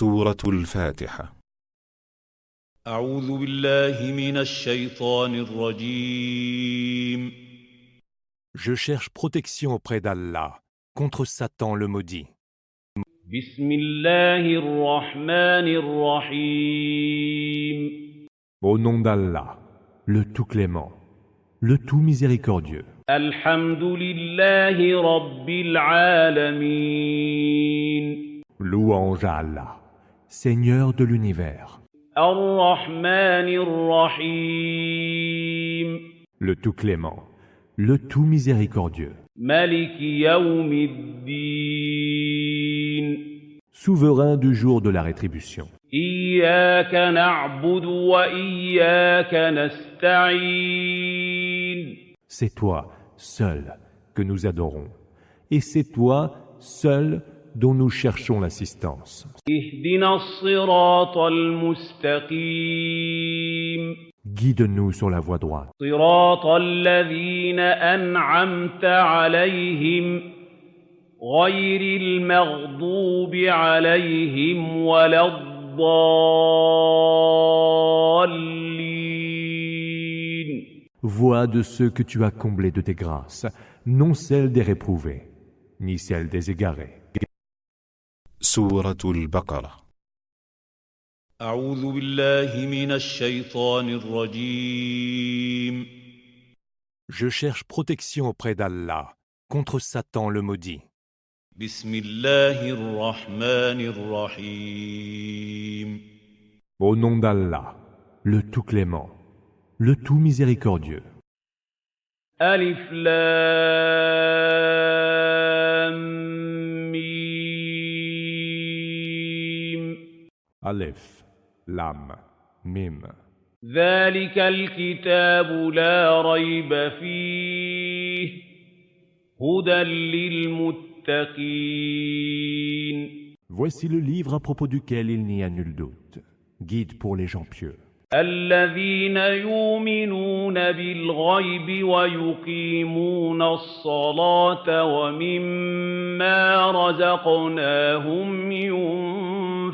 سورة الفاتحة. أعوذ بالله من الشيطان الرجيم. Je cherche protection auprès d'Allah contre Satan le maudit. بسم الله الرحمن الرحيم. Au nom d'Allah, le tout clément, le tout miséricordieux. الحمد لله رب العالمين. Louange à Allah, Seigneur de l'univers. الرحمن الرحيم. Le tout clément, le tout miséricordieux. ملك يوم الدين. Souverain du jour de la rétribution. إياك نعبد وإياك نستعين. C'est toi, seul, que nous adorons. Et c'est toi, seul, dont nous cherchons l'assistance. اهدنا الصراط المستقيم. Guide-nous sur la voie droite. صراط الذين أنعمت عليهم غير المغضوب عليهم ولا الضالين. Voie de ceux que tu as comblés de tes grâces, non celle des réprouvés, ni celle des égarés. سورة البقرة. أعوذ بالله من الشيطان الرجيم. Je cherche protection auprès d'Allah contre Satan le maudit. بسم الله الرحمن الرحيم. Au nom d'Allah, le tout clément, le tout miséricordieux. ألف لام Aleph, Lam, Mim. ذلك الكتاب لا ريب فيه هدى للمتقين. Voici le livre à propos duquel il n'y a nul doute. Guide pour les gens pieux. الذين يؤمنون بالغيب ويقيمون الصلاة ومما رزقناهم ينفقون.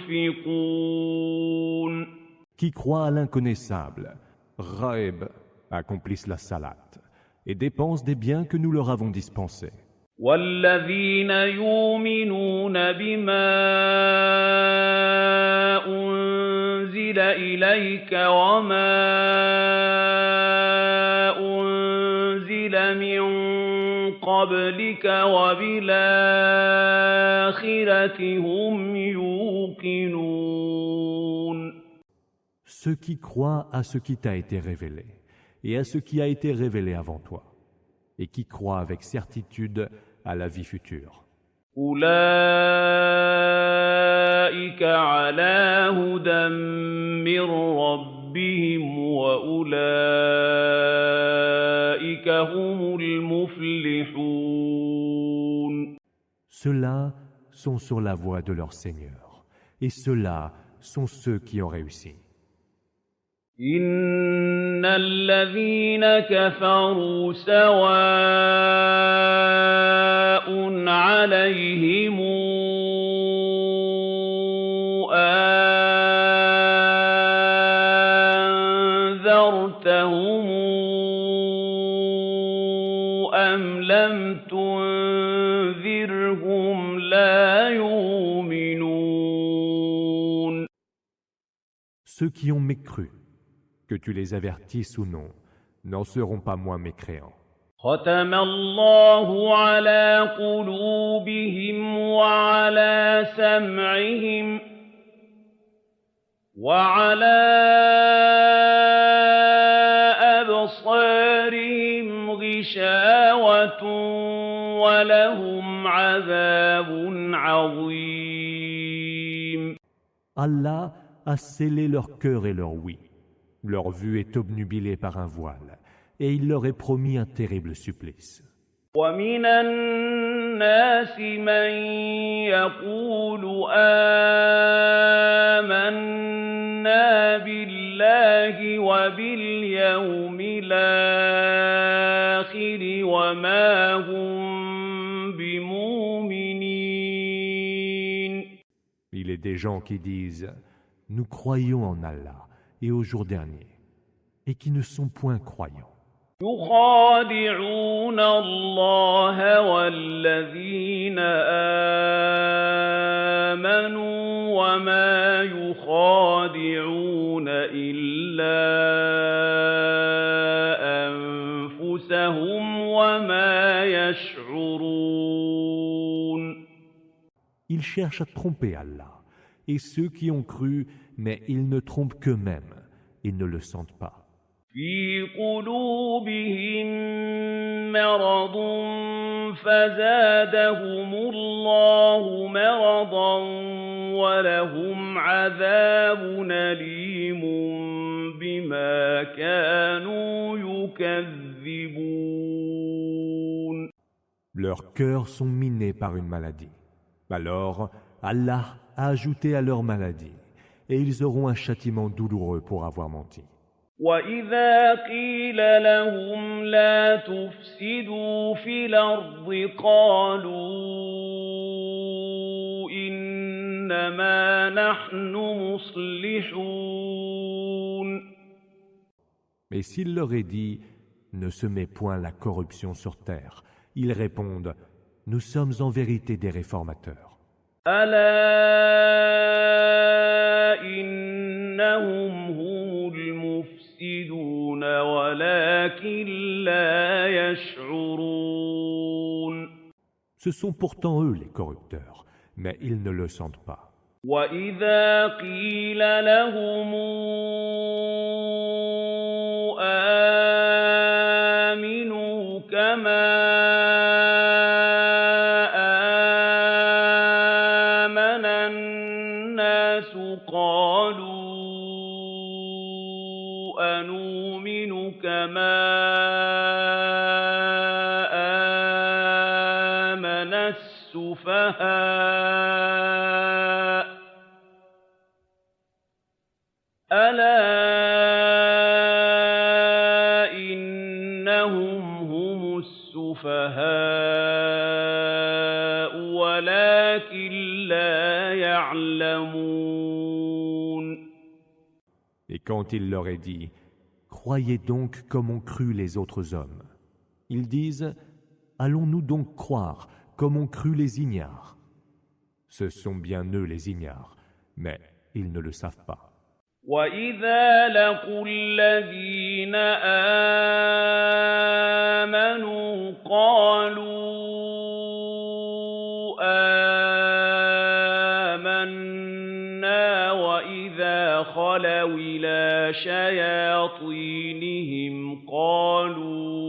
Qui croient à l'inconnaissable, Ghaib, accomplissent la salat et dépensent des biens que nous leur avons dispensés. والذين يؤمنون بما أنزل إليك وما أنزل من قبلك وبالآخرة هم يوقنون. Ceux qui croient à ce qui t'a été révélé et à ce qui a été révélé avant toi, et qui croient avec certitude à la vie future. أولئك على هدى من ربهم وأولئك هم المفلحون. Ceux-là sont sur la voie de leur Seigneur, et ceux-là sont ceux qui ont réussi. إن الذين كفروا سواء عليهم أنذرتهم أم لم تنذرهم لا يؤمنون. Ceux qui ont mécru, que tu les avertisses ou non, n'en seront pas moins mécréants. ختم الله على قلوبهم وعلى سمعهم وعلى أبصارهم غشاوة ولهم عذاب عظيم. Allah a scellé leur cœur et leur ouïe. Leur vue est obnubilée par un voile, et il leur est promis un terrible supplice. ومن الناس من يقول آمنا بالله وباليوم الآخر وما هم بمؤمنين. Il est des gens qui disent « Nous croyons en Allah et au jour dernier » et qui ne sont point croyants. يخادعون الله والذين آمنوا وما يخادعون إلا أنفسهم وما يشعرون. Ils cherchent à tromper Allah et ceux qui ont cru, mais ils ne trompent qu'eux-mêmes, ils ne le sentent pas. في قلوبهم مرض فزادهم الله مرضا ولهم عذاب أليم بما كانوا يكذبون. Leurs cœurs sont minés par une maladie. Alors, Allah a ajouté à leur maladie, et ils auront un châtiment douloureux pour avoir menti. وَإِذَا قِيلَ لَهُمْ لَا تُفْسِدُوا فِي الْأَرْضِ قَالُوا إِنَّمَا نَحْنُ مُصْلِحُونَ. Mais s'il leur est dit « Ne semez point la corruption sur terre », ils répondent « Nous sommes en vérité des réformateurs. » أَلَا إِنَّهُمْ هُمُ الْمُفْسِدُونَ وَلَكِنْ لَا يَشْعُرُونَ. Ce sont pourtant eux les corrupteurs, mais ils ne le sentent pas. وَإِذَا قِيلَ لَهُمْ آمِنُوا كَمَا آمَنَ النَّاسُ قَالُوا أَنُؤْمِنُ كَمَا آمَنَ السُّفَهَاءُ أَلَا إِنَّهُمْ هُمُ السُّفَهَاءُ وَلَكِنْ لَا يَعْلَمُونَ. Et quand il leur est dit « Croyez donc comme ont cru les autres hommes », ils disent « Allons-nous donc croire comme ont cru les ignares ?» Ce sont bien eux les ignares, mais ils ne le savent pas. وَإِذَا لَقُوا الَّذِينَ آمَنُوا قَالُوا آمَنَّا وَإِذَا خَلَوْا إِلَىٰ شَيَاطِينِهِمْ قَالُوا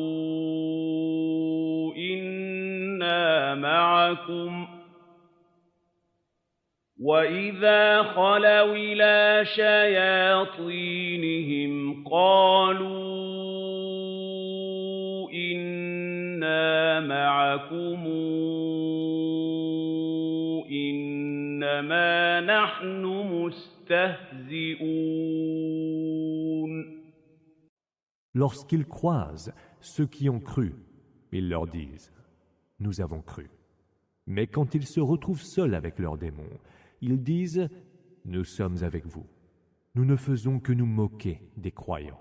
إِنَّا مَعَكُمْ وَإِذَا خَلَوْا إِلَىٰ شَيَاطِينِهِمْ قَالُوا إِنَّا مَعَكُمْ إِنَّمَا نَحْنُ مُسْتَهْزِئُونَ. Lorsqu'ils croisent ceux qui ont cru, ils leur disent « Nous avons cru ». Mais quand ils se retrouvent seuls avec leurs démons, ils disent « Nous sommes avec vous. Nous ne faisons que nous moquer des croyants. »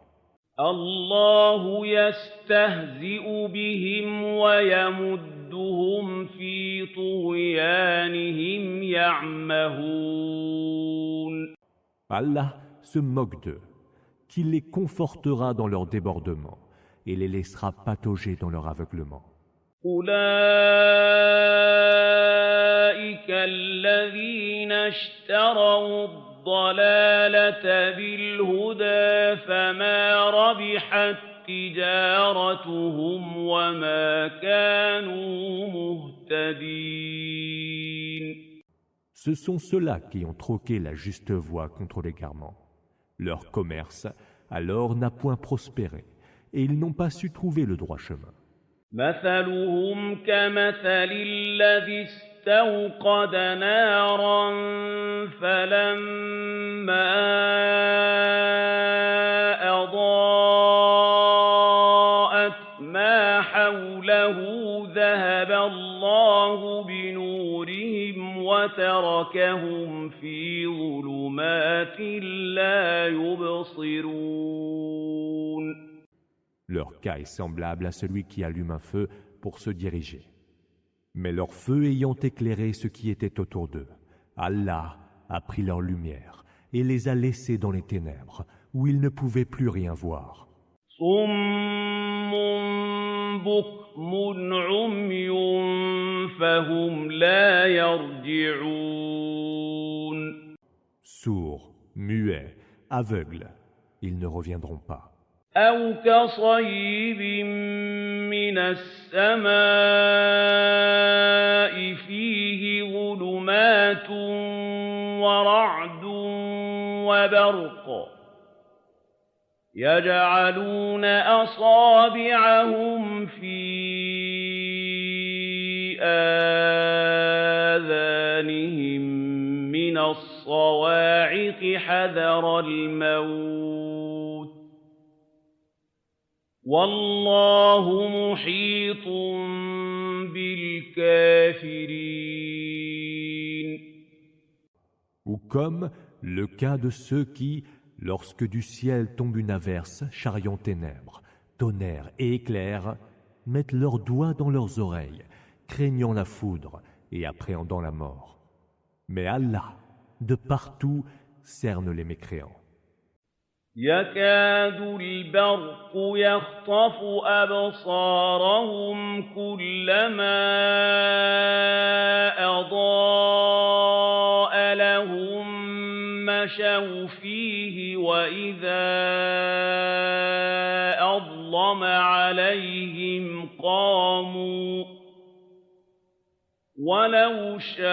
الله يستهزئ بهم ويمدهم في طغيانهم يعمهون. Allah se moque d'eux, qui les confortera dans leur débordement et les laissera patauger dans leur aveuglement. أولئك الذين اشتروا الضلالة بالهدى فما ربحت تجارتهم وما كانوا مهتدين. Ce sont ceux-là qui ont troqué la juste voie contre l'égarement. Leur commerce alors n'a point prospéré et ils n'ont pas su trouver le droit chemin. مثلهم كمثل الذي استوقد نارا فلما أضاءت ما حوله ذهب الله بنورهم وتركهم في ولكن لا يبصرون. Leur cas est semblable à celui qui allume un feu pour se diriger. Mais leur feu ayant éclairé ce qui était autour d'eux, Allah a pris leur lumière et les a laissés dans les ténèbres, où ils ne pouvaient plus rien voir. صم بكم عمي فهم لا يرجعون. Sourds, muets, aveugles, ils ne reviendront pas. أو كصيب من السماء فيه ظلمات ورعد وبرق يجعلون أصابعهم في آذانهم من الصواعق حذر الموت والله محيط بالكافرين. Ou comme le cas de ceux qui, lorsque du ciel tombe une averse charriant ténèbres, tonnerre et éclairs, mettent leurs doigts dans leurs oreilles, craignant la foudre et appréhendant la mort. Mais Allah, de partout, cerne les mécréants. يكاد البرق يخطف أبصارهم كلما أضاء لهم مشوا فيه وإذا أظلم عليهم قاموا ولو شاء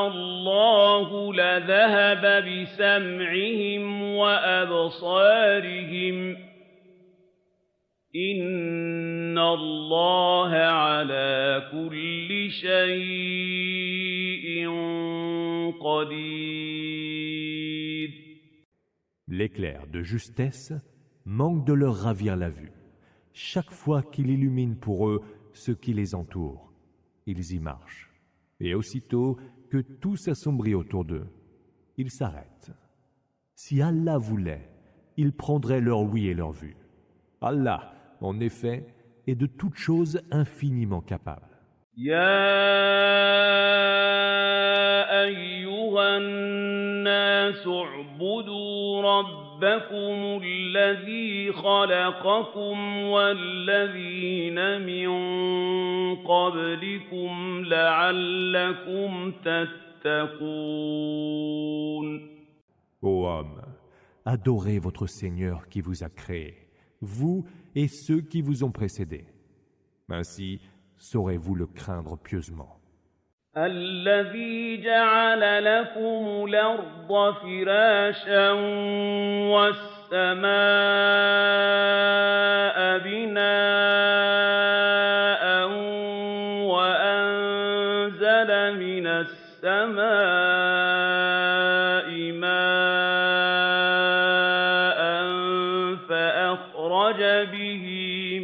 الله لذهب بسمعهم وأبصارهم إن الله على كل شيء قدير. L'éclair de justesse manque de leur ravir la vue. Chaque fois qu'il illumine pour eux ce qui les entoure, ils y marchent. Et aussitôt que tout s'assombrit autour d'eux, ils s'arrêtent. Si Allah voulait, il prendrait leur ouïe et leur vue. Allah, en effet, est de toutes choses infiniment capable. يا أيها الناس اعبدوا ربكم الذي خلقكم والذين من قبلكم لعلكم تتقون. Ô homme, adorez votre Seigneur qui vous a créé, vous et ceux qui vous ont précédés. Ainsi, saurez-vous le craindre pieusement. الذي جعل لكم الأرض فراشا والسماء بناء وأنزل من السماء ماء فأخرج به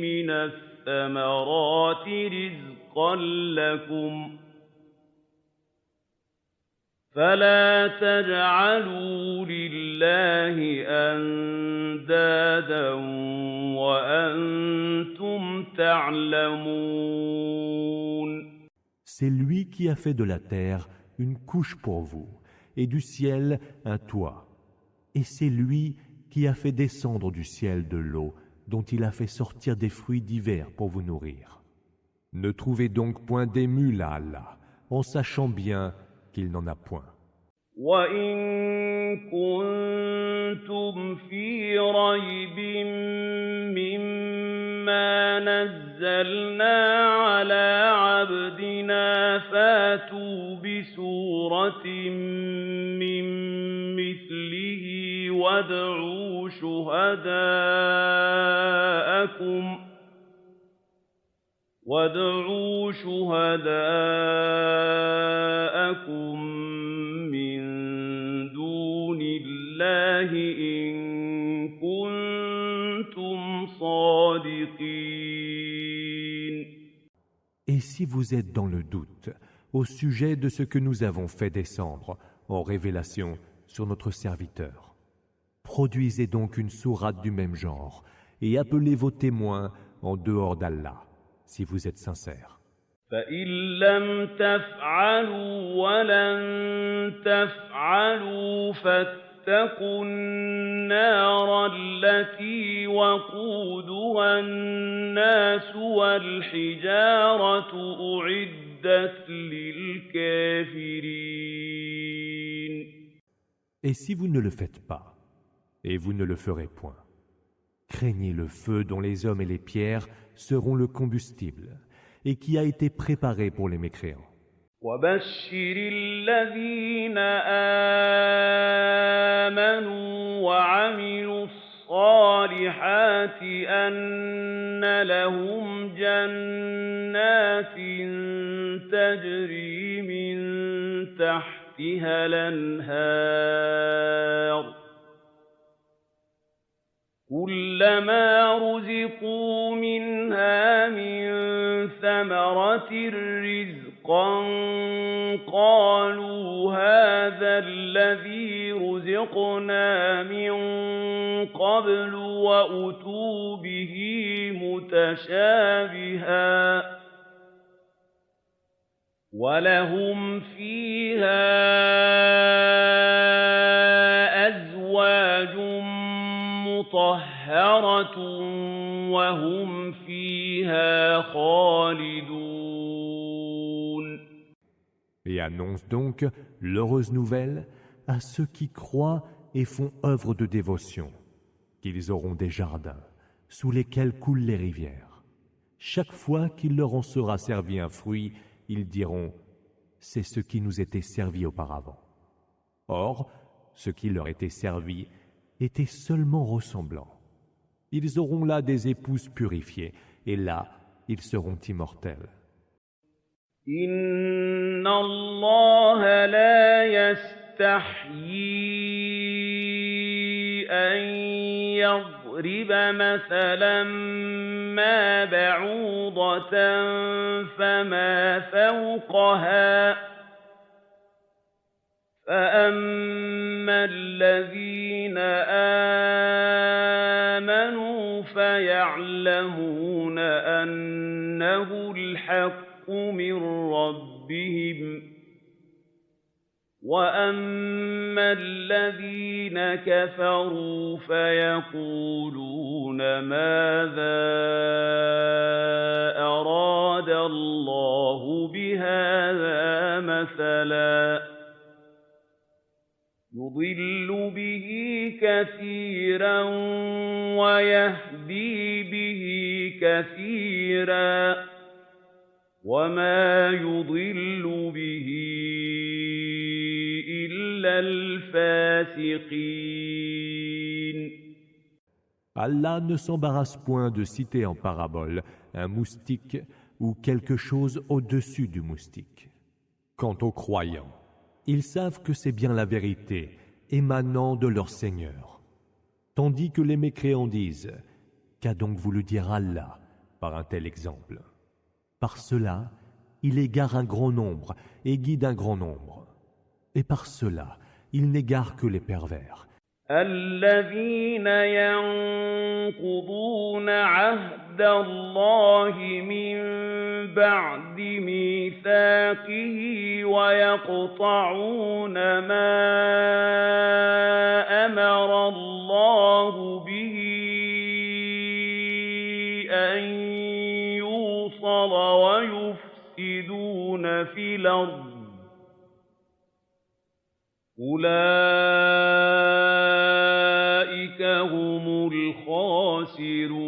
من الثمرات رزقا لكم فلا تجعلوا لله أندادا وأنتم تعلمون. C'est lui qui a fait de la terre une couche pour vous et du ciel un toit. Et c'est lui qui a fait descendre du ciel de l'eau dont il a fait sortir des fruits divers pour vous nourrir. Ne trouvez donc point d'émule à Allah, en sachant bien qu'il n'en a point. وَإِن كُنتُمْ فِي رَيْبٍ مِّمَّا نَزَّلْنَا عَلَىٰ عَبْدِنَا فَأْتُوا بِسُورَةٍ مِّن مِّثْلِهِ وَادْعُوا شُهَدَاءَكُم مِّن دُونِ اللَّهِ إِن كُنتُمْ صَادِقِينَ. Et si vous êtes dans le doute au sujet de ce que nous avons fait descendre, en révélation sur notre serviteur. Produisez donc une sourate du même genre et appelez vos témoins en dehors d'Allah, si vous êtes sincères. فَإِن لَّمْ تَفْعَلُوا وَلَن تَفْعَلُوا فَاتَّقُوا النَّارَ الَّتِي وَقُودُهَا النَّاسُ وَالْحِجَارَةُ أُعِدَّتْ لِلْكَافِرِينَ. Et si vous ne le faites pas, et vous ne le ferez point, craignez le feu dont les hommes et les pierres seront le combustible, et qui a été préparé pour les mécréants. وَبَشِّرِ الَّذِينَ آمَنُوا وَعَمِلُوا الصَّالِحَاتِ أَنَّ لَهُمْ جَنَّاتٍ تَجْرِي مِن تَحْتِهَا الْأَنْهَارُ كُلَّمَا رُزِقُوا مِنْهَا مِن ثَمَرَةٍ رِّزْقًا قَالُوا هَٰذَا الَّذِي رُزِقْنَا مِن قَبْلُ وَأُتُوا بِهِ مُتَشَابِهًا ۖ وَلَهُمْ فِيهَا أَزْوَاجٌ مُّطَهَّرَةٌ وَهُمْ فِيهَا خَالِدُونَ. Et annonce donc l'heureuse nouvelle à ceux qui croient et font œuvre de dévotion, qu'ils auront des jardins sous lesquels coulent les rivières. Chaque fois qu'il leur en sera servi un fruit, ils diront « c'est ce qui nous était servi auparavant ». Or, ce qui leur était servi était seulement ressemblant. Ils auront là des épouses purifiées, et là, ils seront immortels. إِنَّ اللَّهَ لَا يَسْتَحْيِي أَن يَضْرِبَ مَثَلًا مَّا بَعُوضَةً فَمَا فَوْقَهَا ۚ فَأَمَّا الَّذِينَ آمَنُوا فَيَعْلَمُونَ أَنَّهُ الْحَقُّ مِن رَّبِّهِمْ ۖ وَأَمَّا الَّذِينَ كَفَرُوا فَيَقُولُونَ مَاذَا أَرَادَ اللَّهُ بِهَٰذَا مَثَلًا ۚ يُضِلُّ بِهِ كَثِيرًا وَيَهْدِي بِهِ كَثِيرًا ۚ وَمَا يُضِلُّ بِهِ إِلَّا الْفَاسِقِينَ. Allah ne s'embarrasse point de citer en parabole un moustique ou quelque chose au-dessus du moustique. Quant aux croyants, ils savent que c'est bien la vérité émanant de leur Seigneur. Tandis que les mécréants disent « Qu'a donc voulu dire Allah par un tel exemple ?» Par cela, il égare un grand nombre et guide un grand nombre. Et par cela, il n'égare que les pervers. الَّذِينَ يَنقُضُونَ عَهْدَ اللَّهِ مِن بَعْدِ مِيثَاقِهِ وَيَقْطَعُونَ مَا أَمَرَ اللَّهُ بِهِ أَن يُوصَلَ وَيُفْسِدُونَ فِي الْأَرْضِ أُولَٰئِكَ هُمُ الْخَاسِرُونَ.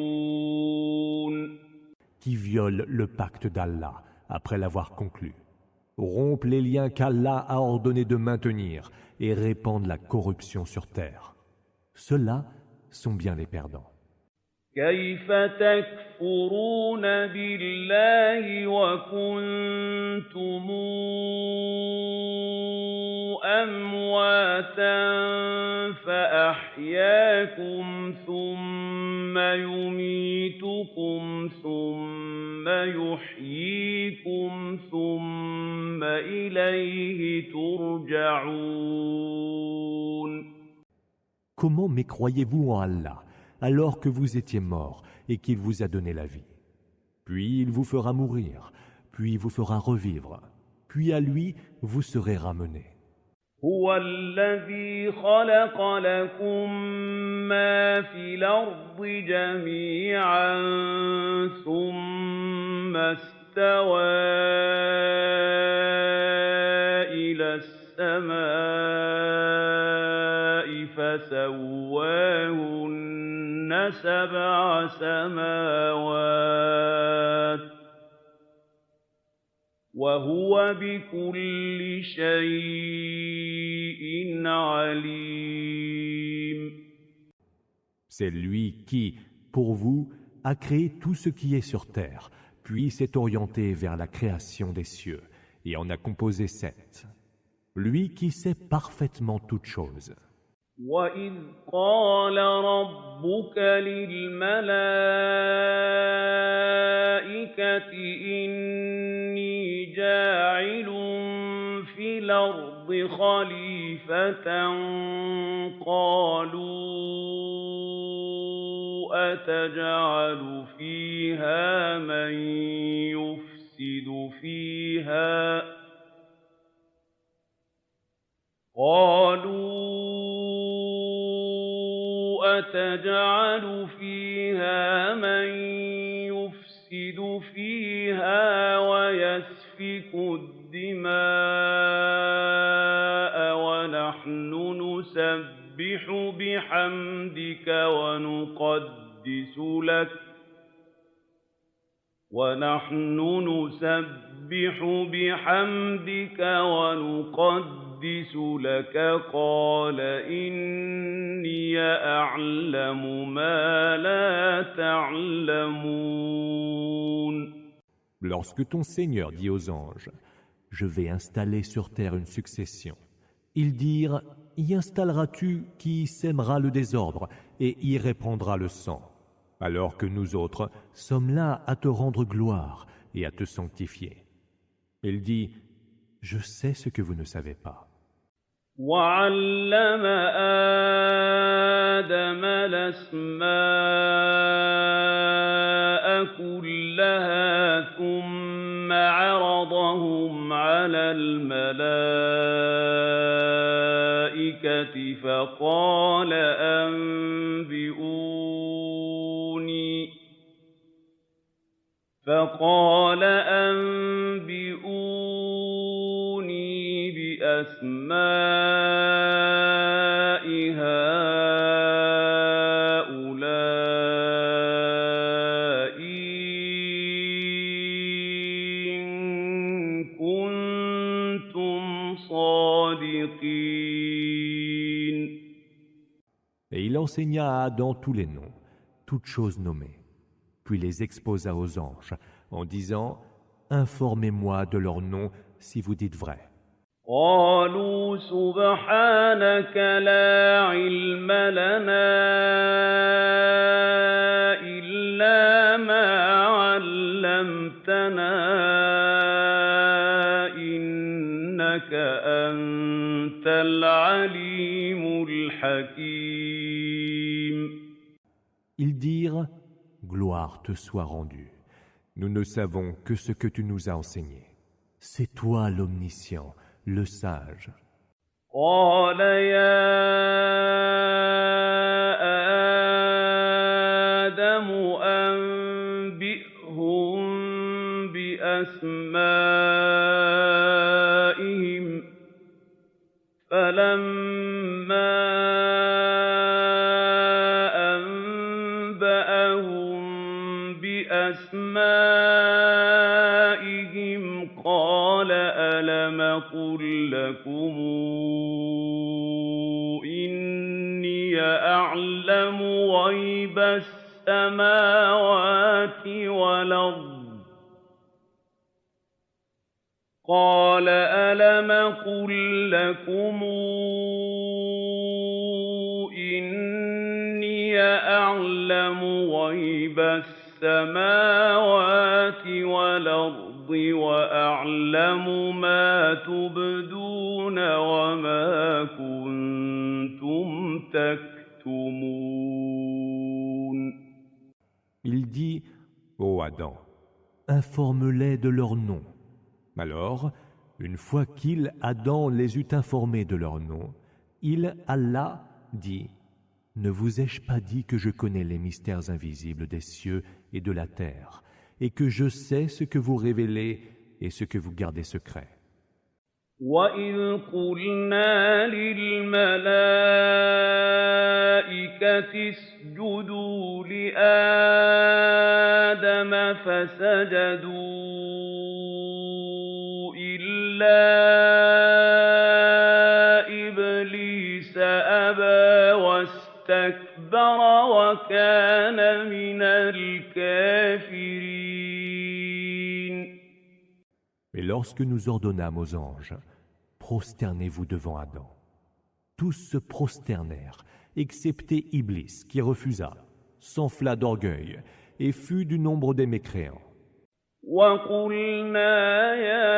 Qui violent le pacte d'Allah après l'avoir conclu, rompent les liens qu'Allah a ordonné de maintenir et répandent la corruption sur terre. Ceux-là sont bien les perdants. كَيْفَ تَكْفُرُونَ بِاللَّهِ وَكُنتُمْ أَمْوَاتًا فَأَحْيَاكُمْ ثُمَّ يُمِيتُكُمْ ثُمَّ يُحْيِيكُمْ ثُمَّ إِلَيْهِ تُرْجَعُونَ. Comment mécroyez-vous en Allah alors que vous étiez mort et qu'il vous a donné la vie? Puis il vous fera mourir, puis vous fera revivre, puis à lui vous serez ramenés. هُوَ الَّذِي خَلَقَ لَكُم مَّا فِي الْأَرْضِ جَمِيعًا ثُمَّ اسْتَوَىٰ إِلَى السَّمَاءِ فَسَوَّاهُنَّ سَبْعَ سَمَاوَاتٍ وَهُوَ بِكُلِّ شَيْءٍ عَلِيمٌ. C'est lui qui, pour vous, a créé tout ce qui est sur terre, puis s'est orienté vers la création des cieux, et en a composé 7. Lui qui sait parfaitement toutes choses. وَإِذْ قَالَ رَبُّكَ لِلْمَلَائِكَةِ إِنِّي جَاعِلٌ فِي الْأَرْضِ خَلِيفَةً قَالُوا أَتَجْعَلُ فِيهَا مَن يُفْسِدُ فِيهَا وَيَسْفِكُ الدِّمَاءَ وَنَحْنُ نُسَبِّحُ بِحَمْدِكَ وَنُقَدِّسُ لَكَ قَالَ إِنِّي أَعْلَمُ مَا لَا تَعْلَمُونَ. Lorsque ton Seigneur dit aux anges « Je vais installer sur terre une succession », ils dirent « Y installeras-tu qui sèmera le désordre et y répandra le sang ?» alors que nous autres sommes là à te rendre gloire et à te sanctifier. Il dit « Je sais ce que vous ne savez pas. » وَعَلَّمَ آدَمَ الْأَسْمَاءَ كُلَّهَا ثُمَّ عَرَضَهُمْ عَلَى الْمَلَائِكَةِ فقال أنبئوني بأسماء هؤلاء إن كنتم صادقين. Et il enseigna à Adam tous les noms, toutes choses nommées, puis les exposa aux anges, en disant « Informez-moi de leurs noms si vous dites vrai. » قالوا سبحانك لا علم لنا إلا ما علمتنا إنك أنت العليم الحكيم. Ils dirent « Gloire te soit rendue. Nous ne savons que ce que tu nous as enseigné. C'est toi l'omniscient, le sage. » قال يا آدم أنبئهم بأسمائهم فلما أنبأهم بأسمائهم قال ألم أقل لكم إني أعلم غيب السماوات والأرض قال ألم قل لكم إني أعلم غيب السماوات والأرض وأعلم ما تبدون وما كنتم تكتمون. Il dit, ô Adam, informe-les de leur nom. Alors, une fois qu'il, Adam, les eut informés de leur nom, il, Allah, dit, ne vous ai-je pas dit que je connais les mystères invisibles des cieux et de la terre, et que je sais ce que vous révélez et ce que vous gardez secret? وَإِذْ قُلْنَا لِلْمَلَائِكَةِ اسْجُدُوا لِآدَمَ فَسَجَدُوا إِلَّا إِبْلِيسَ أَبَىٰ وَاسْتَكْبَرَ وَكَانَ مِنَ الْكَافِرِينَ. Et lorsque nous ordonnâmes aux anges, prosternez-vous devant Adam. Tous se prosternèrent, excepté Iblis, qui refusa, s'enfla d'orgueil, et fut du nombre des mécréants. وَقُلْنَا يَا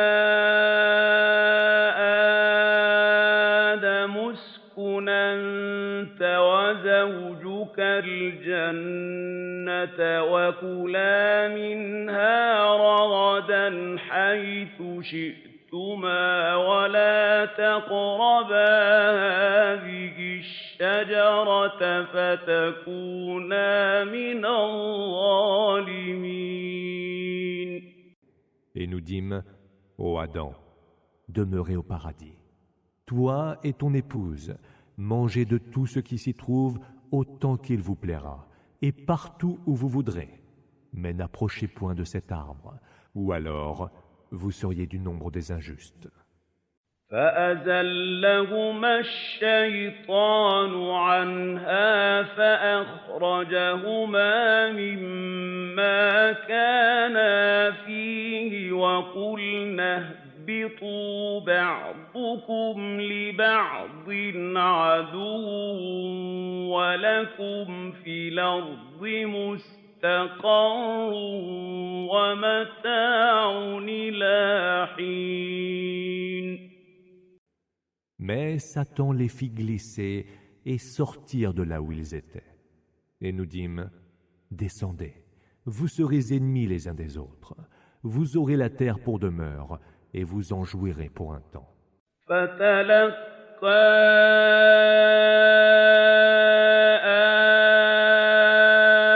آدَمُ اسْكُنْ أَنتَ وَزَوْجُكَ الْجَنَّةَ وَكُلَا مِنْهَا رَغَدًا حَيْثُ شِئْتُمَا وَلَا تَقْرَبَا هَٰذِهِ الشَّجَرَةَ فَتَكُونَا مِنَ الظَّالِمِينَ. Et nous dîmes, ô Adam, demeurez au paradis. Toi et ton épouse, mangez de tout ce qui s'y trouve autant qu'il vous plaira, et partout où vous voudrez. Mais n'approchez point de cet arbre, ou alors vous seriez du nombre des injustes. فَأَزَلَّهُمَا الشَّيْطَانُ عَنْهَا فَأَخْرَجَهُمَا مِمَّا كَانَا فِيهِ وَقُلْنَا اهْبِطُوا بَعْضُكُمْ لِبَعْضٍ عَدُوٌّ وَلَكُمْ فِي الْأَرْضِ مُسْتَقَرٌّ وَمَتَاعٌ إِلَىٰ حِينٍ. Mais Satan les fit glisser et sortir de là où ils étaient. Et nous dîmes, descendez, vous serez ennemis les uns des autres, vous aurez la terre pour demeure, et vous en jouirez pour un temps. فَتَلَقَّى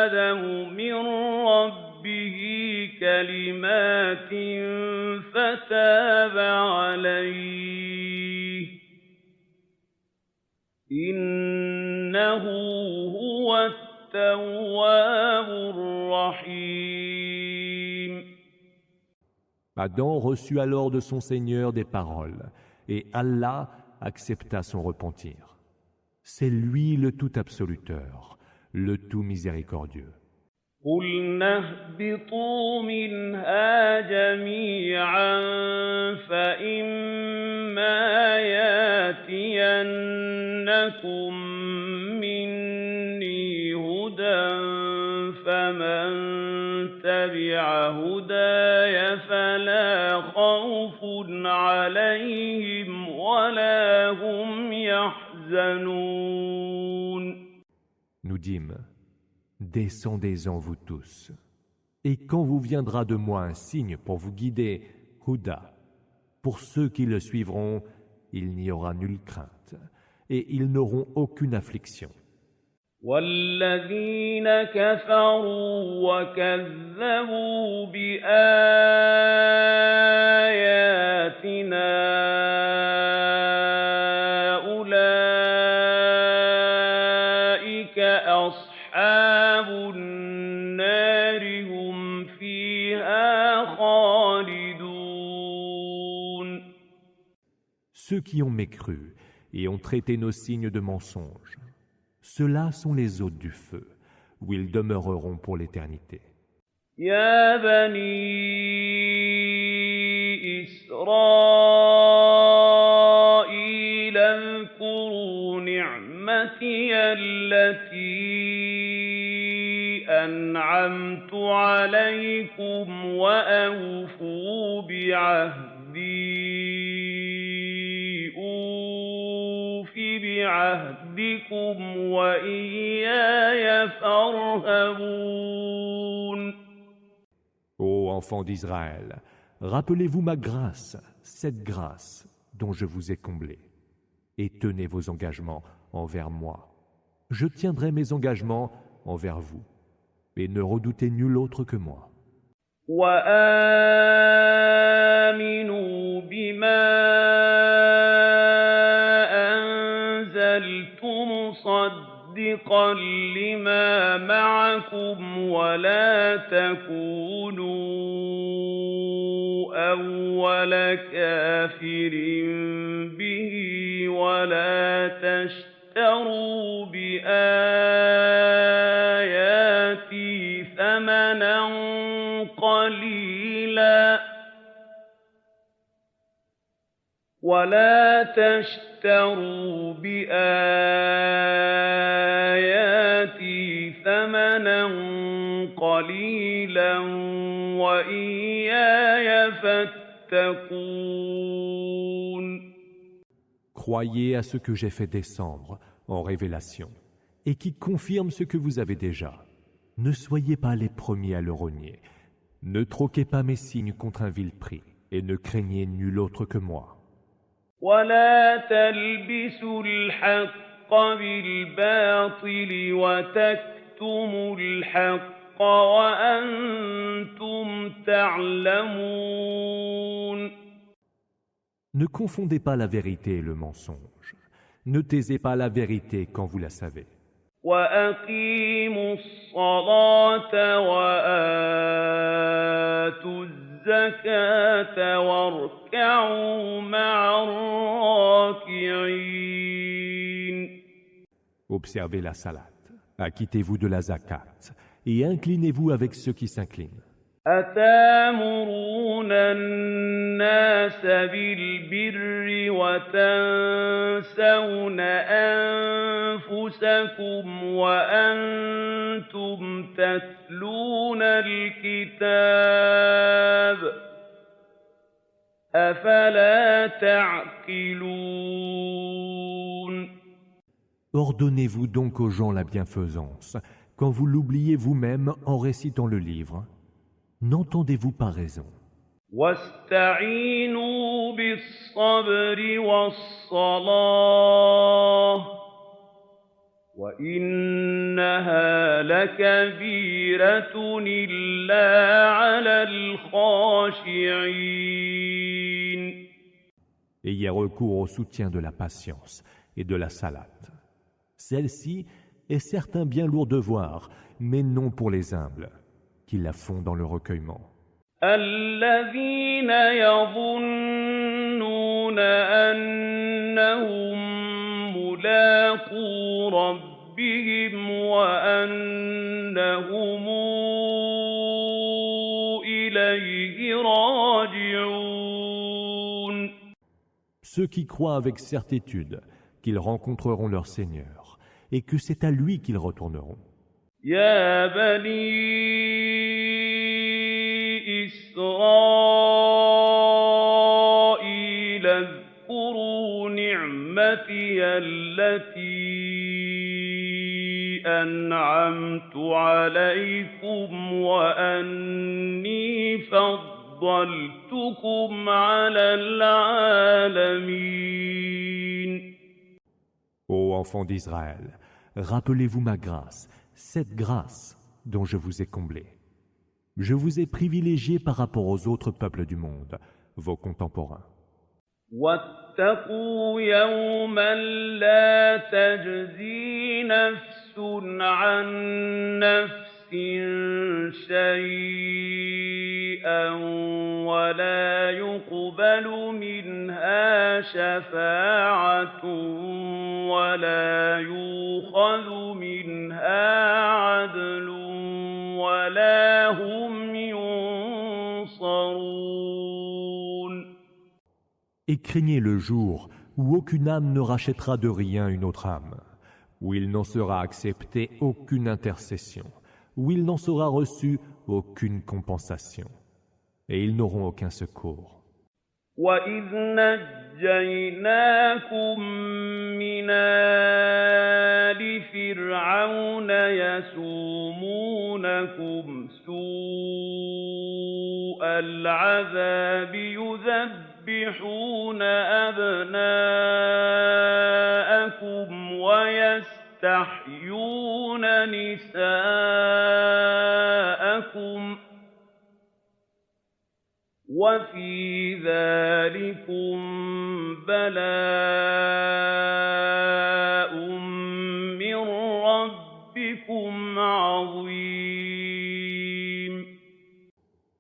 آدَمُ مِن رَّبِّهِ كَلِمَاتٍ فَتَابَ عَلَيْهِ إِنَّهُ هُوَ التَّوَّابُ الرَّحِيمُ. Adam reçut alors de son Seigneur des paroles, et Allah accepta son repentir. C'est lui le tout absoluteur, le tout miséricordieux. قُلْنَا اهْبِطُوا مِنْهَا جَمِيعًا فَإِمَّا يَأْتِيَنَّكُم مِّنِّي هُدًى فَمَن تَبِعَ هُدَايَ فَلَا خَوْفٌ عَلَيْهِمْ وَلَا هُمْ يَحْزَنُونَ. Nous dîmes, descendez-en vous tous. Et quand vous viendra de moi un signe pour vous guider, Huda, pour ceux qui le suivront, il n'y aura nulle crainte, et ils n'auront aucune affliction. وَالَّذِينَ كَفَرُوا وَكَذَّبُوا بِآيَاتِنَا أُولَٰئِكَ أَصْحَابُ النَّارِ هُمْ فِيهَا خَالِدُونَ. Ceux qui ont mécru et ont traité nos signes de mensonges, ceux-là sont les hôtes du feu, où ils demeureront pour l'éternité. يَا بَنِي إسرائيل اذكروا نعمتي التي أنعمت عليكم وأوفوا بعهدي أوف بعهدكم وإياي فارهبون. Ô enfants d'Israël, rappelez-vous ma grâce, cette grâce dont je vous ai comblé, et tenez vos engagements envers moi. Je tiendrai mes engagements envers vous, et ne redoutez nul autre que moi. وآمنوا بما أنزلت مصدقا لما معكم ولا تكونوا أول كافر به ولا تشتروا بآياتي ثمنا قليلا ولا تشتروا بآياتي ثمنا قليلا وإياي فاتقون. Croyez à ce que j'ai fait descendre en révélation, et qui confirme ce que vous avez déjà. Ne soyez pas les premiers à le renier. Ne troquez pas mes signes contre un vil prix, et ne craignez nul autre que moi. ولا تلبسوا الحق بالباطل وتكتموا الحق وأنتم تعلمون. Ne confondez pas la vérité et le mensonge. Ne taisez pas la vérité quand vous la savez. وأقيموا الصلاة وآتوا الزكاة واركعوا مع الراكعين. Observez la salate, acquittez-vous de la zakat, et inclinez-vous avec ceux qui s'inclinent. أتامرون الناس بالبر وتنسون أنفسكم وأنتم تتلون الكتاب أفلا تعقلون. Ordonnez-vous donc aux gens la bienfaisance, quand vous l'oubliez vous-même en récitant le livre. N'entendez-vous pas raison? واستعينوا بالصبر والصلاة وإنها لكبيرة إلا على الخاشعين. Ayez recours au soutien de la patience et de la salate. Celle-ci est certes un bien lourd devoir, mais non pour les humbles, qui la font dans le recueillement. الذين يظنون أنهم ملاقو ربهم وأنهم إليه راجعون. Ceux qui croient avec certitude qu'ils rencontreront leur Seigneur et que c'est à lui qu'ils retourneront. يا بني إسرائيل اذكروا نعمتي التي أنعمت عليكم وأني فضلتكم على العالمين. Ô enfants d'Israël, rappelez-vous ma grâce, cette grâce dont je vous ai comblé. Je vous ai privilégié par rapport aux autres peuples du monde, vos contemporains. واتقوا يوما لا تجزي نفس عن نفس شيئا ولا يقبل منها شفاعة ولا يؤخذ منها عدل ولا هم ينصرون. Et craignez le jour où aucune âme ne rachètera de rien une autre âme, où il n'en sera accepté aucune intercession, où il n'en sera reçu aucune compensation, et ils n'auront aucun secours. وَإِذْ نَجَّيْنَاكُم مِّنْ آلِ فِرْعَوْنَ يَسُومُونَكُمْ سُوءَ الْعَذَابِ يُذَبِّحُونَ أَبْنَاءَكُمْ وَيَسْتَحْيُونَ نِسَاءَكُمْ ۚ وَفِي ذَٰلِكُم بَلَاءٌ مِّن رَّبِّكُمْ عَظِيمٌ.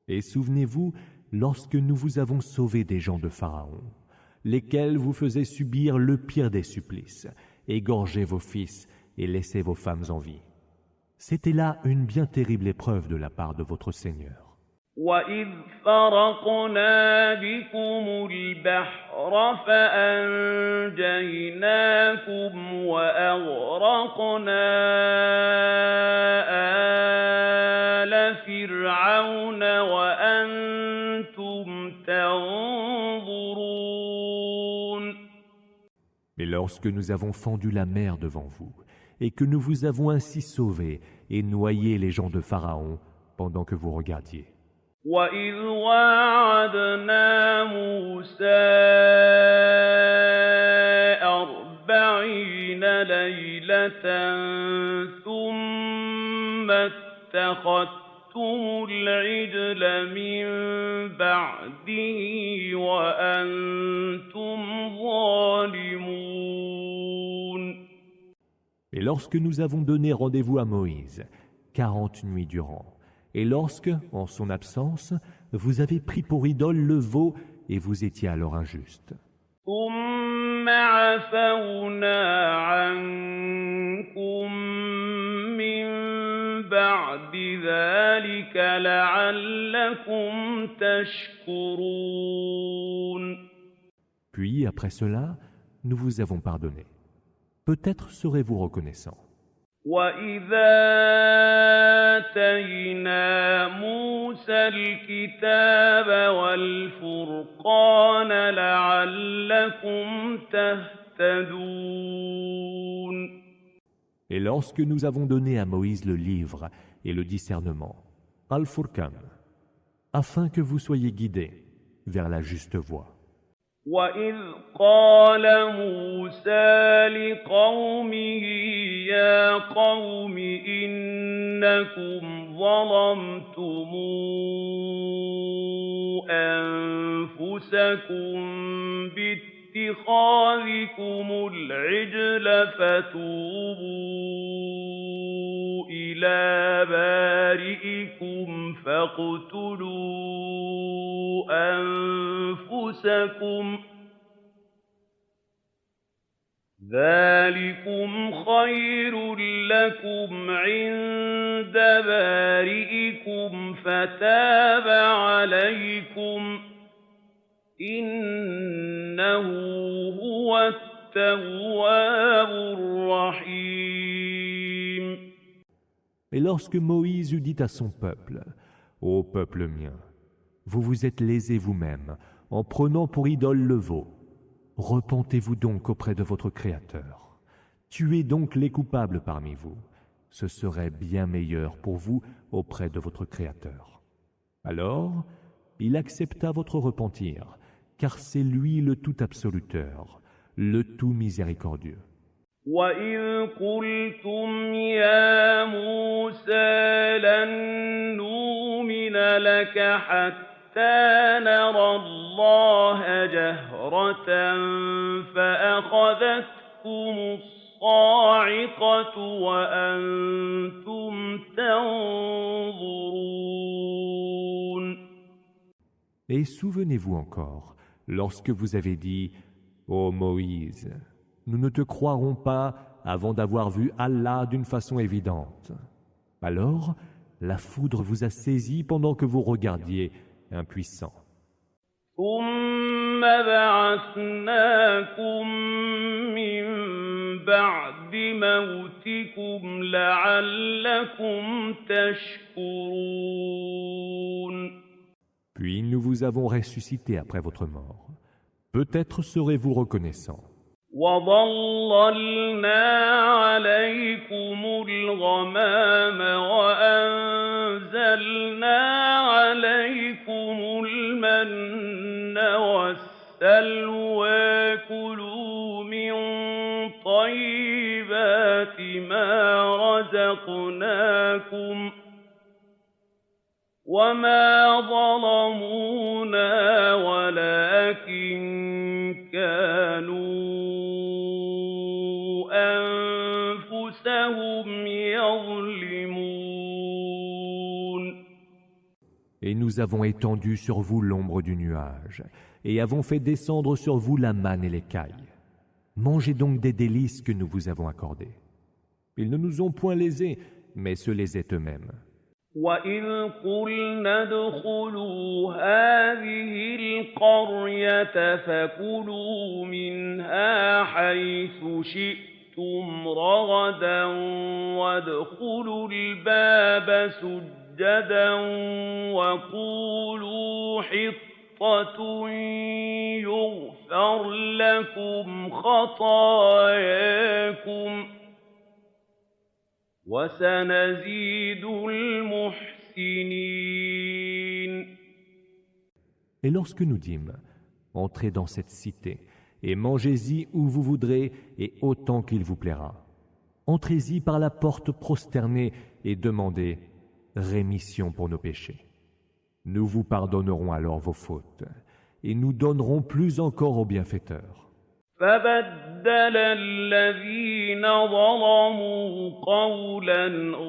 Et souvenez-vous lorsque nous vous avons sauvés des gens de Pharaon, lesquels vous faisaient subir le pire des supplices, égorger vos fils et laisser vos femmes en vie. C'était là une bien terrible épreuve de la part de votre Seigneur. وَإِذْ فَرَقْنَا بِكُمُ الْبَحْرَ فَأَنجَيْنَاكُمْ وَأَغْرَقْنَا آلَ فِرْعَوْنَ وَأَنتُمْ تَنظُرُونَ. Mais lorsque nous avons fendu la mer devant vous, et que nous vous avons ainsi sauvés et noyé les gens de Pharaon pendant que vous regardiez. وَإِذْ وَاعَدْنَا مُوسَىٰ 40 لَيْلَةً ثُمَّ اتَّخَذْتُمُ الْعِجْلَ مِن بَعْدِهِ وَأَنتُمْ ظَالِمُونَ. Et lorsque nous avons donné rendez-vous à Moïse, 40 nuits durant, et lorsque, en son absence, vous avez pris pour idole le veau et vous étiez alors injuste. ثُمَّ عَفَوْنَا عَنكُم مِّن بَعْدِ ذَٰلِكَ لَعَلَّكُمْ تَشْكُرُونَ. Puis, après cela, nous vous avons pardonné. Peut-être serez-vous reconnaissants. وَإِذَا آتَيْنَا مُوسَى الْكِتَابَ وَالْفُرْقَانَ لَعَلَّكُمْ تَهْتَدُونَ. Et lorsque nous avons donné à Moïse le livre et le discernement, Al-Furqan, afin que vous soyez guidés vers la juste voie. وَإِذْ قَالَ مُوسَىٰ لِقَوْمِهِ يَا قَوْمِ إِنَّكُمْ ظَلَمْتُمْ أَنفُسَكُم بِاتِّخَاذِكُمُ الْعِجْلَ فَتُوبُوا إِلَىٰ بَارِئِكُمْ فَاقْتُلُوا أَنفُسَكُمْ ذَٰلِكُمْ خَيْرٌ لَّكُمْ عِندَ بَارِئِكُمْ فَتَابَ عَلَيْكُمْ إِنَّهُ هُوَ التَّوَّابُ الرَّحِيمُ. Et lorsque Moïse eut dit à son peuple, « Ô peuple mien, vous vous êtes lésés vous-même en prenant pour idole le veau. Repentez-vous donc auprès de votre Créateur. Tuez donc les coupables parmi vous. Ce serait bien meilleur pour vous auprès de votre Créateur. » Alors, il accepta votre repentir, car c'est lui le tout absoluteur, le tout miséricordieux. وَإِذْ قُلْتُمْ يَا مُوسَىٰ لَن نُّؤْمِنَ لَكَ حَتَّىٰ نَرَى اللَّهَ جَهْرَةً فَأَخَذَتْكُمُ الصَّاعِقَةُ وَأَنتُمْ تَنظُرُونَ. Et souvenez-vous encore, lorsque vous avez dit, « Ô Moïse, nous ne te croirons pas avant d'avoir vu Allah d'une façon évidente. » Alors, la foudre vous a saisi pendant que vous regardiez, impuissant. ثم بعثناكم من بعد موتكم لعلكم تشكرون. Puis nous vous avons ressuscité après votre mort. Peut-être serez-vous reconnaissants. وَظَلَّلْنَا عَلَيْكُمُ الْغَمَامَ وَأَنزَلْنَا عَلَيْكُمُ الْمَنَّ وَالسَّلْوَىٰ كُلُوا مِن طَيِّبَاتِ مَا رَزَقْنَاكُمْ ۚ وَمَا ظَلَمُونَا وَلَٰكِن كَانُوا أَنفُسَهُمْ يَظْلِمُونَ. Et nous avons étendu sur vous l'ombre du nuage, et avons fait descendre sur vous la manne et l'écaille. Mangez donc des délices que nous vous avons accordées. Ils ne nous ont point lésés, mais se lésaient eux-mêmes. وَإِذْ قُلْنَا ادْخُلُوا هَٰذِهِ الْقَرْيَةَ فَكُلُوا مِنْهَا حَيْثُ شِئْتُمْ رَغَدًا وَادْخُلُوا الْبَابَ سُجَّدًا وَقُولُوا حِطَّةٌ يُغْفَرْ لَكُمْ خَطَايَاكُمْ وَسَنَزِيدُ الْمُحْسِنِينَ. Et lorsque nous dîmes, entrez dans cette cité, et mangez-y où vous voudrez, et autant qu'il vous plaira. Entrez-y par la porte prosternée, et demandez rémission pour nos péchés. Nous vous pardonnerons alors vos fautes, et nous donnerons plus encore aux bienfaiteurs. فَبَدَّلَ الَّذِينَ ظَلَمُوا قَوْلًا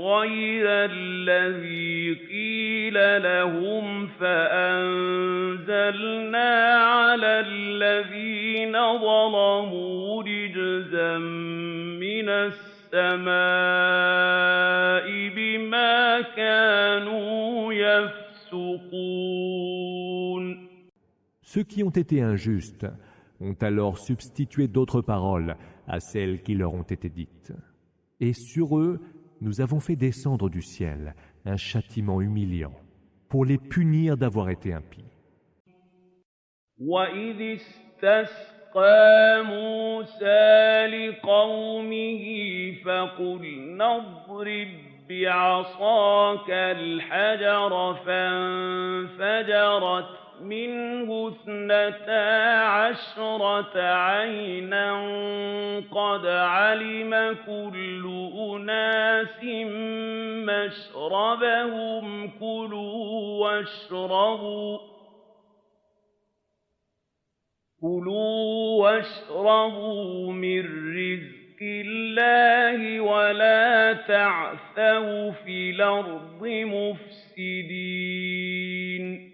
غَيْرَ الَّذِي قِيلَ لَهُمْ فَأَنزَلْنَا عَلَى الَّذِينَ ظَلَمُوا رِجْزًا مِّنَ السَّمَاءِ بِمَا كَانُوا يَفْسُقُونَ. Ceux qui ont été injustes ont alors substitué d'autres paroles à celles qui leur ont été dites. Et sur eux, nous avons fait descendre du ciel un châtiment humiliant pour les punir d'avoir été impies. وَإِذِ اسْتَسْقَىٰ مُوسَىٰ لِقَوْمِهِ فَقُلْنَا اضْرِب بِّعَصَاكَ الْحَجَرَ فَانفَجَرَتْ منه 12 عينا قد علم كل أناس مشربهم كلوا واشربوا من رزق الله ولا تعثوا في الأرض مفسدين.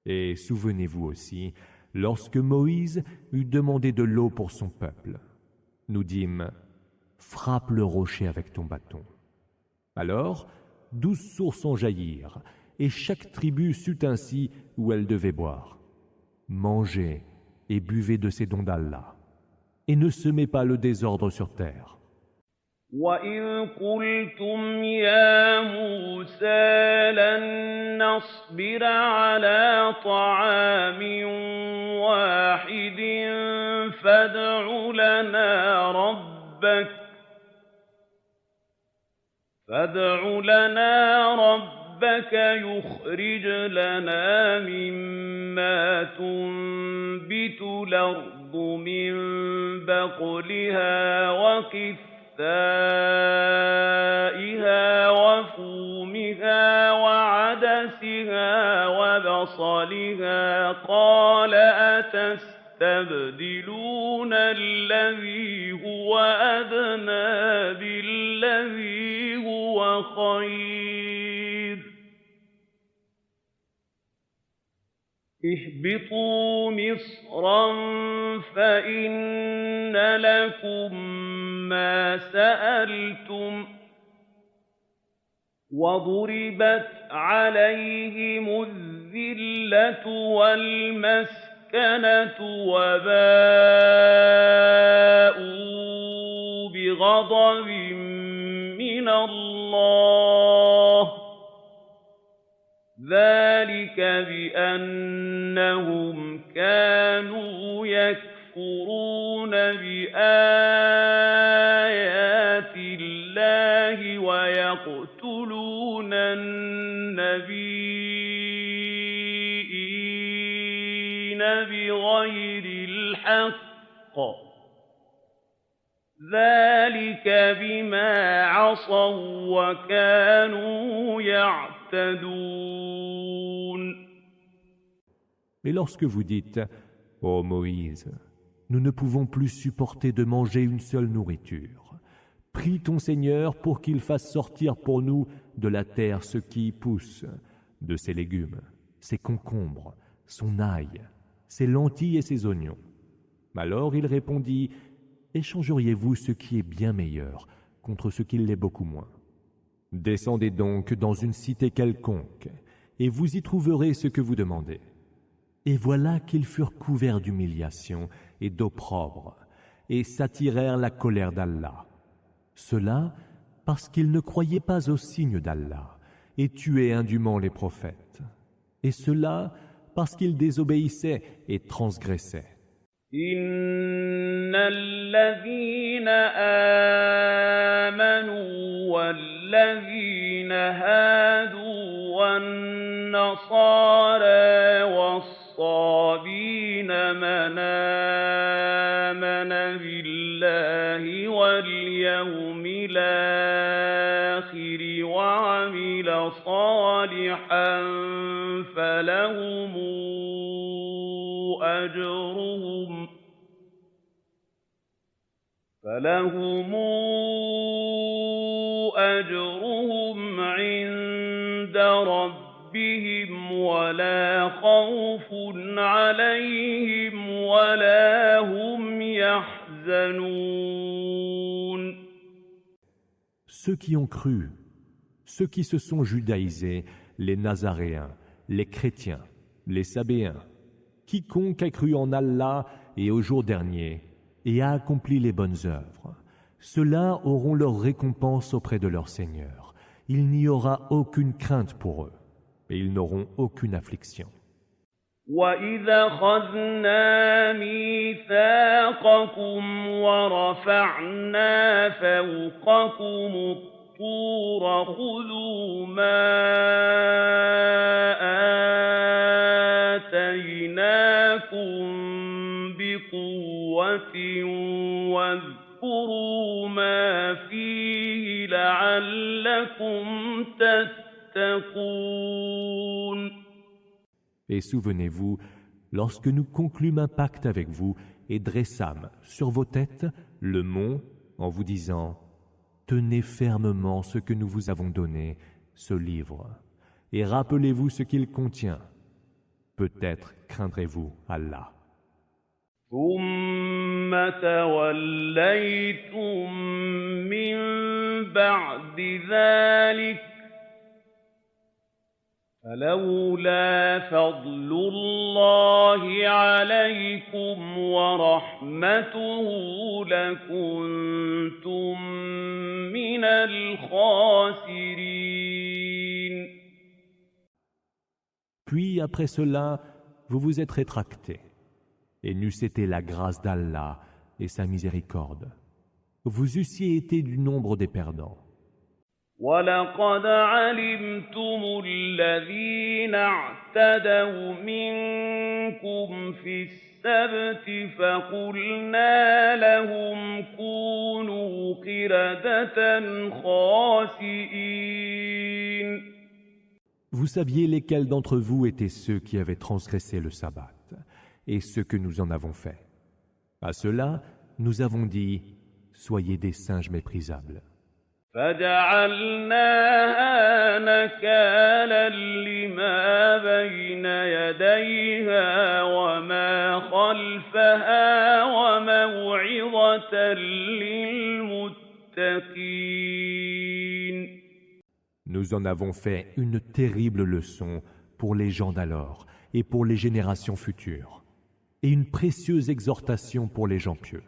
Et souvenez-vous aussi, lorsque Moïse eut demandé de l'eau pour son peuple, nous dîmes « Frappe le rocher avec ton bâton ». Alors, 12 sources en jaillirent, et chaque tribu sut ainsi où elle devait boire. Mangez et buvez de ces dons d'Allah, et ne semez pas le désordre sur terre. وَإِذْ قُلْتُمْ يَا مُوسَىٰ لَن نَّصْبِرَ عَلَىٰ طَعَامٍ وَاحِدٍ فَادْعُ لَنَا رَبَّكَ يُخْرِجْ لَنَا مِمَّا تُنبِتُ الْأَرْضُ مِن بَقْلِهَا وَقِثَّائِهَا وَفُومِهَا وَعَدَسِهَا وَبَصَلِهَا قَالَ أَتَسْتَبْدِلُونَ الَّذِي هُوَ أَدْنَىٰ بِالَّذِي هُوَ خَيْرٌ ۚ اهْبِطُوا مِصْرًا فَإِنَّ لَكُم مَّا سَأَلْتُمْ ۗ وَضُرِبَتْ عَلَيْهِمُ الذِّلَّةُ الذِّلَّةُ وَالْمَسْكَنَةُ وَبَاءُوا بِغَضَبٍ مِّنَ اللَّهِ ۗ ذَٰلِكَ بِأَنَّهُمْ كَانُوا يَكْفُرُونَ بِآيَاتِ اللَّهِ وَيَقْتُلُونَ النَّبِيِّينَ بِغَيْرِ الْحَقِّ ۗ ذَٰلِكَ بِمَا عَصَوا وَّكَانُوا يَعْتَدُونَ. Et lorsque vous dites « Ô Moïse, nous ne pouvons plus supporter de manger une seule nourriture. Prie ton Seigneur pour qu'il fasse sortir pour nous de la terre ce qui y pousse, de ses légumes, ses concombres, son ail, ses lentilles et ses oignons. » Alors il répondit « Échangeriez-vous ce qui est bien meilleur contre ce qui l'est beaucoup moins? Descendez donc dans une cité quelconque, et vous y trouverez ce que vous demandez. » Et voilà qu'ils furent couverts d'humiliation et d'opprobre, et s'attirèrent la colère d'Allah. Cela parce qu'ils ne croyaient pas aux signes d'Allah, et tuaient indûment les prophètes. Et cela parce qu'ils désobéissaient et transgressaient. إِنَّ الَّذِينَ آمَنُوا وَالَّذِينَ هَادُوا وَالنَّصَارَىٰ وَالصَّابِينَ مَنْ آمَنَ بِاللَّهِ وَالْيَوْمِ الْآخِرِ وَعَمِلَ صَالِحًا فَلَهُمْ أجرهم عند ربهم ولا خوف عليهم ولا هم يحزنون. Ceux qui ont cru, ceux qui se sont judaïsés, les Nazaréens, les chrétiens, les Sabéens, quiconque a cru en Allah et au jour dernier et a accompli les bonnes œuvres, ceux-là auront leur récompense auprès de leur Seigneur. Il n'y aura aucune crainte pour eux et ils n'auront aucune affliction. وَإِذَا أَخَذْنَا مِيثَاقَكُمْ وَرَفَعْنَا فَوْقَكُمُ الطُّورَ خُذُوا مَا آتَيْنَاكُم بِقُوَّةٍ وَاذْكُرُوا مَا فِيهِ لَعَلَّكُمْ تَتَّقُونَ. Et souvenez-vous, lorsque nous conclûmes un pacte avec vous et dressâmes sur vos têtes le mont en vous disant « Tenez fermement ce que nous vous avons donné, ce livre, et rappelez-vous ce qu'il contient. Peut-être craindrez-vous Allah. » ثُمَّ تَوَلَّيْتُم مِّن بَعْدِ ذَلِكَ فَلَوْلَا فَضْلُ اللَّهِ عَلَيْكُمْ وَرَحْمَتُهُ لَكُنتُم مِّنَ الْخَاسِرِينَ. Puis après cela, vous vous êtes rétractés, et n'eût été la grâce d'Allah et sa miséricorde, vous eussiez été du nombre des perdants. وَلَقَدْ عَلِمْتُمُ الَّذِينَ اعْتَدَوْا مِنكُمْ فِي السَّبْتِ فَقُلْنَا لَهُمْ كُونُوا قِرَدَةً خَاسِئِينَ. Vous saviez lesquels d'entre vous étaient ceux qui avaient transgressé le sabbat, et ceux que nous en avons fait. À cela, nous avons dit « Soyez des singes méprisables ». فَجَعَلْنَاهَا نَكَالًا لِّمَا بَيْنَ يَدَيْهَا وَمَا خَلْفَهَا وَمَوْعِظَةً لِّلْمُتَّقِينَ. Nous en avons fait une terrible leçon pour les gens d'alors et pour les générations futures, et une précieuse exhortation pour les gens pieux.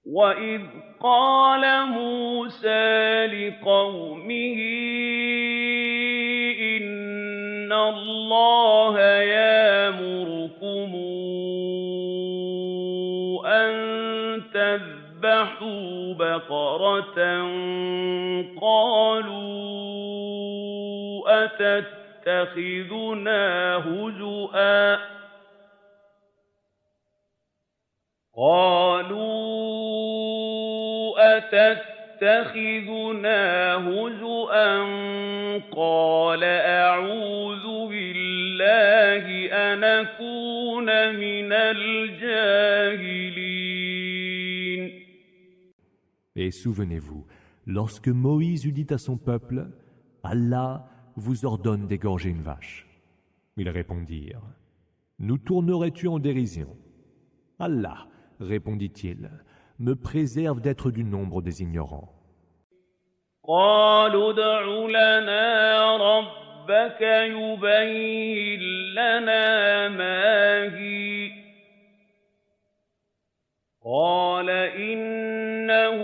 وَإِذْ قَالَ مُوسَىٰ لِقَوْمِهِ إِنَّ اللَّهَ يَأْمُرُكُمْ أَن تَذْبَحُوا بَقَرَةً قَالُوا أَتَتَّخِذُنَا هُزُوًا قَالَ أَعُوذُ بِاللَّهِ أَنْ أَكُونَ مِنَ الْجَاهِلِينَ. Et souvenez-vous, lorsque Moïse eut dit à son peuple, « Allah vous ordonne d'égorger une vache. » Ils répondirent, « Nous tournerais-tu en dérision ?» Allah, répondit-il, me préserve d'être du nombre des ignorants. قَالُوا ادْعُ لَنَا رَبَّكَ يُبَيِّن لَّنَا مَا هِيَ قَالَ إِنَّهُ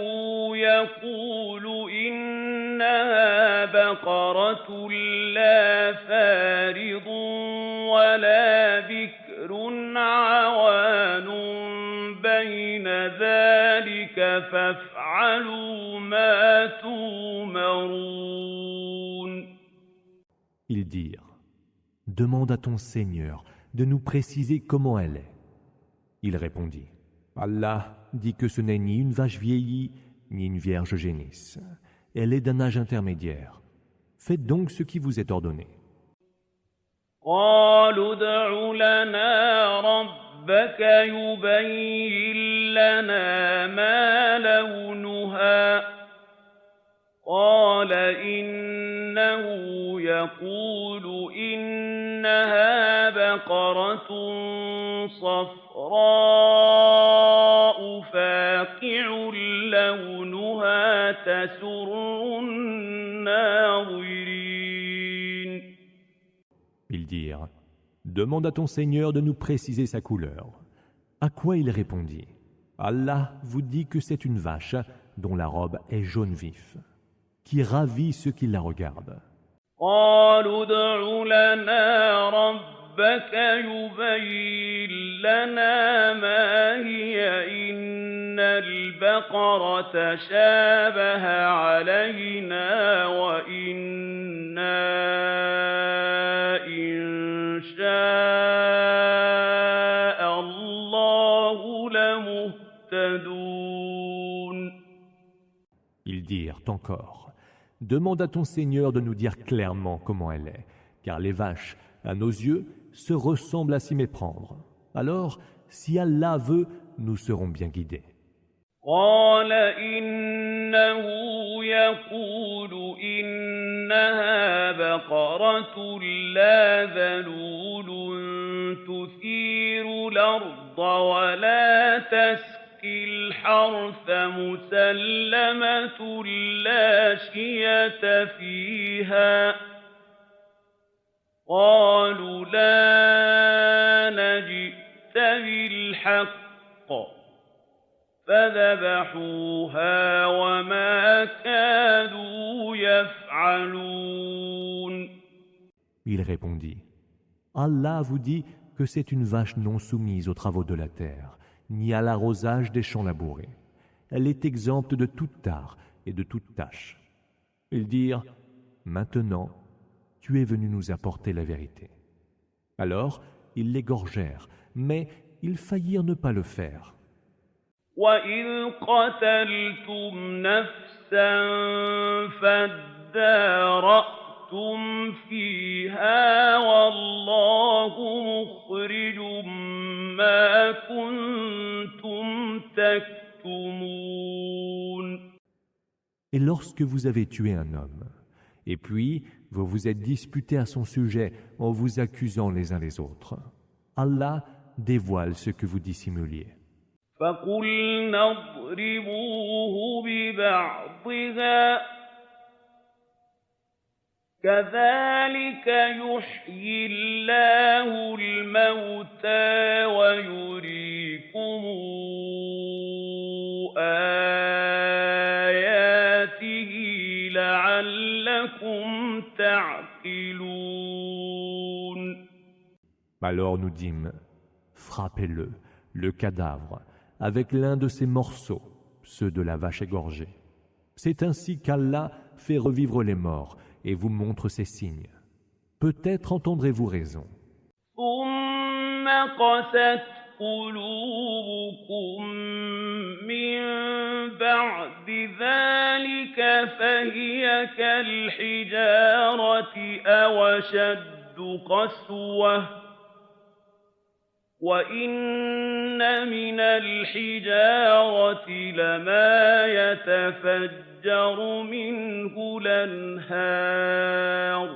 يَقُولُ إِنَّهَا بَقَرَةٌ لَّا فَارِضٌ وَلَا بِكْرٌ عَوَانٌ بَيْنَ ذَلِكَ فَافْعَلُوا مَا تُؤْمَرُونَ. Ils dirent, « Demande à ton Seigneur de nous préciser comment elle est. » Il répondit, « Allah dit que ce n'est ni une vache vieillie, ni une vierge génisse. Elle est d'un âge intermédiaire. Faites donc ce qui vous est ordonné. » قَالُوا ادْعُ لَنَا رَبَّكَ يُبَيِّن لَّنَا مَا لَوْنُهَا قَالَ إِنَّهُ يَقُولُ إِنَّهَا بَقَرَةٌ صَفْرَاءُ فَاقِعٌ لَّوْنُهَا تَسُرُّ النَّاظِرِينَ. Ils dirent, « Demande à ton Seigneur de nous préciser sa couleur. » À quoi il répondit, « Allah vous dit que c'est une vache dont la robe est jaune vif, qui ravit ceux qui la regardent. » قَالُوا ادْعُ لَنَا رَبَّكَ يُبَيِّن لَّنَا مَا هِيَ إِنَّ الْبَقَرَةَ شَابَهَ عَلَيْنَا وَإِنَّا إِن شَاءَ اللَّهُ لَمُهْتَدُونَ. Ils dirent encore, « Demande à ton Seigneur de nous dire clairement comment elle est, car les vaches, à nos yeux, se ressemblent à s'y méprendre. Alors, si Allah veut, nous serons bien guidés. » قَالَ إِنَّهُ يَقُولُ إِنَّهَا بَقَرَةٌ لَّا ذَلُولٌ تُثِيرُ الْأَرْضَ وَلَا تَسْقِي الْحَرْثَ مُسَلَّمَةٌ لَّا شِيَةَ فِيهَا قَالُوا لَا جِئْتَ بِالْحَقِّ فَذَبَحُوهَا وَمَا كَادُوا يَفْعَلُونَ. Il répondit, « Allah vous dit que c'est une vache non soumise aux travaux de la terre, ni à l'arrosage des champs labourés. Elle est exempte de toute tare et de toute tâche. » Ils dirent, « Maintenant, tu es venu nous apporter la vérité. » Alors, ils l'égorgèrent, mais ils faillirent ne pas le faire. وَإِذْ قَتَلْتُمْ نَفْسًا فَادَّارَأْتُمْ فِيهَا وَاللَّهُ مُخْرِجٌ مَّا كُنتُمْ تَكْتُمُونَ. Et lorsque vous avez tué un homme, et puis vous vous êtes disputés à son sujet en vous accusant les uns les autres, Allah dévoile ce que vous dissimuliez. فَقُلْنَا اضْرِبُوهُ بِبَعْضِهَا كذلك يحيي الله الموتى ويريكم آياته لعلكم تعقلون. Alors nous dîmes, frappez-le, le cadavre, avec l'un de ses morceaux, ceux de la vache égorgée. C'est ainsi qu'Allah fait revivre les morts et vous montre ses signes. Peut-être entendrez-vous raison. ثم قست قلوبكم من بعد ذلك فهي كالحجارة أو أشد قسوة وإن من الحجارة لما يتفجر منه الأنهار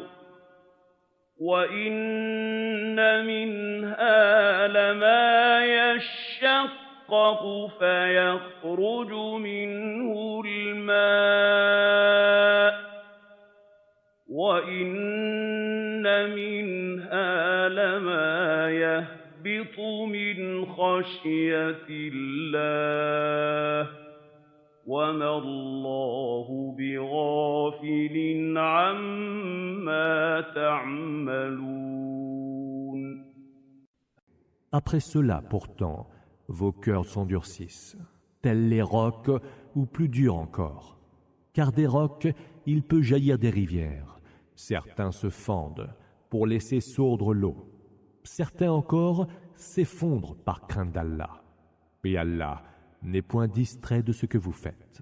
وإن منها لما يشقق فيخرج منه الماء وإن منها لما يهبط من خشية الله وما الله بغافل عما تعملون. Après cela, pourtant, vos cœurs s'endurcissent, tels les rocs ou plus durs encore. Car des rocs, il peut jaillir des rivières. Certains se fendent pour laisser sourdre l'eau. Certains encore s'effondrent par crainte d'Allah. Et Allah n'est point distrait de ce que vous faites.